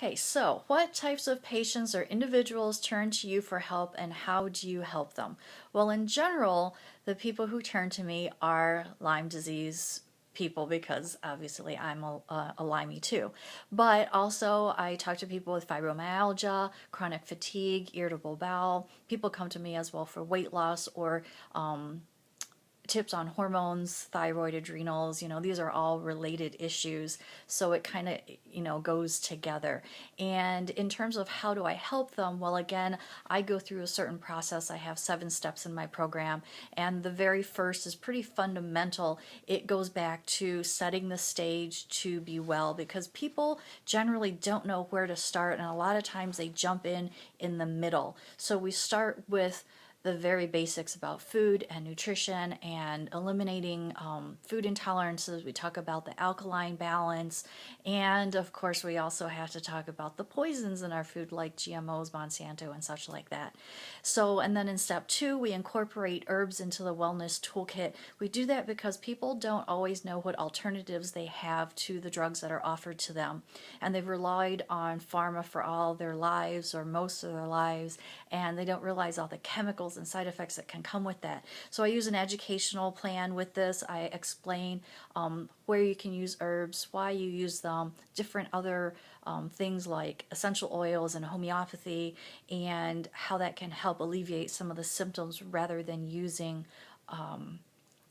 Okay, so what types of patients or individuals turn to you for help and how do you help them? Well, in general, the people who turn to me are Lyme disease people because obviously I'm a Limey too. But also I talk to people with fibromyalgia, chronic fatigue, irritable bowel. People come to me as well for weight loss or tips on hormones, thyroid, adrenals, these are all related issues. So it kind of, goes together. And in terms of how do I help them? Well, again, I go through a certain process. I have 7 steps in my program. And the very first is pretty fundamental. It goes back to setting the stage to be well because people generally don't know where to start. And a lot of times they jump in the middle. So we start with the very basics about food and nutrition and eliminating food intolerances. We talk about the alkaline balance. And of course, we also have to talk about the poisons in our food like GMOs, Monsanto, and such like that. So, and then in step 2, we incorporate herbs into the wellness toolkit. We do that because people don't always know what alternatives they have to the drugs that are offered to them. And they've relied on pharma for all their lives or most of their lives, and they don't realize all the chemicals and side effects that can come with that. So I use an educational plan with this. I explain where you can use herbs, why you use them, different other things like essential oils and homeopathy, and how that can help alleviate some of the symptoms rather than using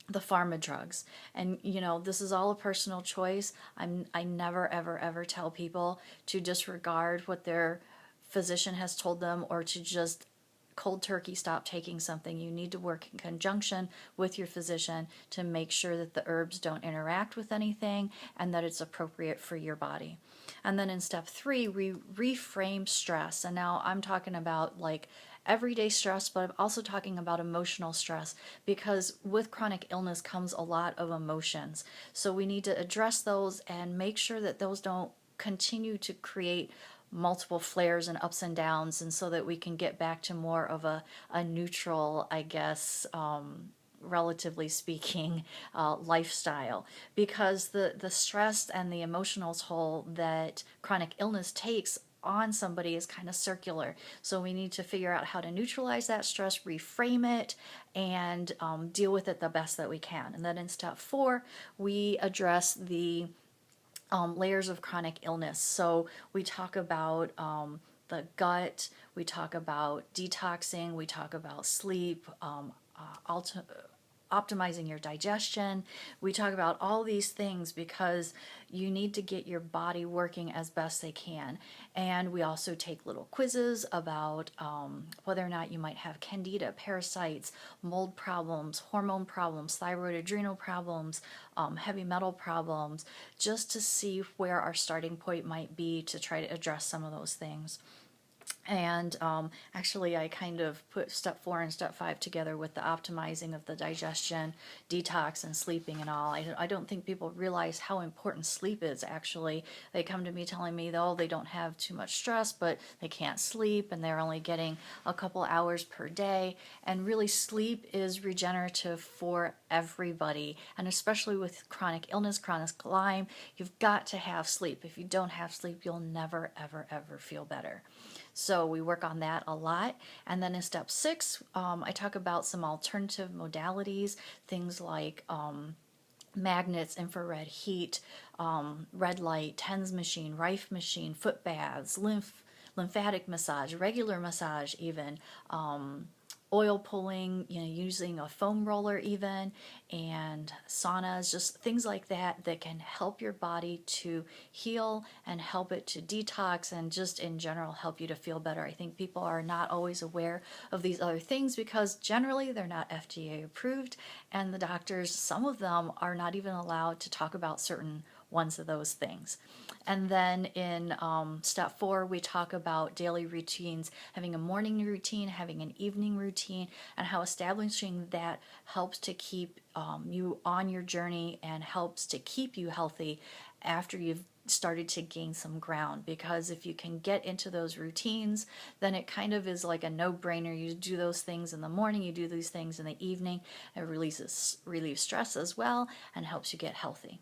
the pharma drugs. And this is all a personal choice. I never ever tell people to disregard what their physician has told them or to just cold turkey stop taking something. You need to work in conjunction with your physician to make sure that the herbs don't interact with anything and that it's appropriate for your body. And then in step 3, we reframe stress. And now I'm talking about like everyday stress, but I'm also talking about emotional stress because with chronic illness comes a lot of emotions. So we need to address those and make sure that those don't continue to create multiple flares and ups and downs, and so that we can get back to more of a neutral, I guess, relatively speaking, lifestyle. Because the stress and the emotional toll that chronic illness takes on somebody is kind of circular. So we need to figure out how to neutralize that stress, reframe it, and deal with it the best that we can. And then in step 4, we address the layers of chronic illness. So we talk about the gut, we talk about detoxing, we talk about sleep, optimizing your digestion. We talk about all these things because you need to get your body working as best they can. And we also take little quizzes about whether or not you might have candida, parasites, mold problems, hormone problems, thyroid, adrenal problems, heavy metal problems, just to see where our starting point might be to try to address some of those things. And actually I kind of put step 4 and step 5 together with the optimizing of the digestion, detox, and sleeping and all. I don't think people realize how important sleep is actually. They come to me telling me, oh, they don't have too much stress, but they can't sleep and they're only getting a couple hours per day. And really sleep is regenerative for everybody. And especially with chronic illness, chronic Lyme, you've got to have sleep. If you don't have sleep, you'll never, ever feel better. So we work on that a lot. And then in step 6, I talk about some alternative modalities, things like magnets, infrared heat, red light, TENS machine, Rife machine, foot baths, lymphatic massage, regular massage even, oil pulling, using a foam roller even, and saunas, just things like that that can help your body to heal and help it to detox and just in general help you to feel better. I think people are not always aware of these other things because generally they're not FDA approved, and the doctors, some of them are not even allowed to talk about certain ones of those things. And then in step 4, we talk about daily routines, having a morning routine, having an evening routine, and how establishing that helps to keep you on your journey and helps to keep you healthy after you've started to gain some ground. Because if you can get into those routines, then it kind of is like a no-brainer. You do those things in the morning, you do these things in the evening. It relieves stress as well and helps you get healthy.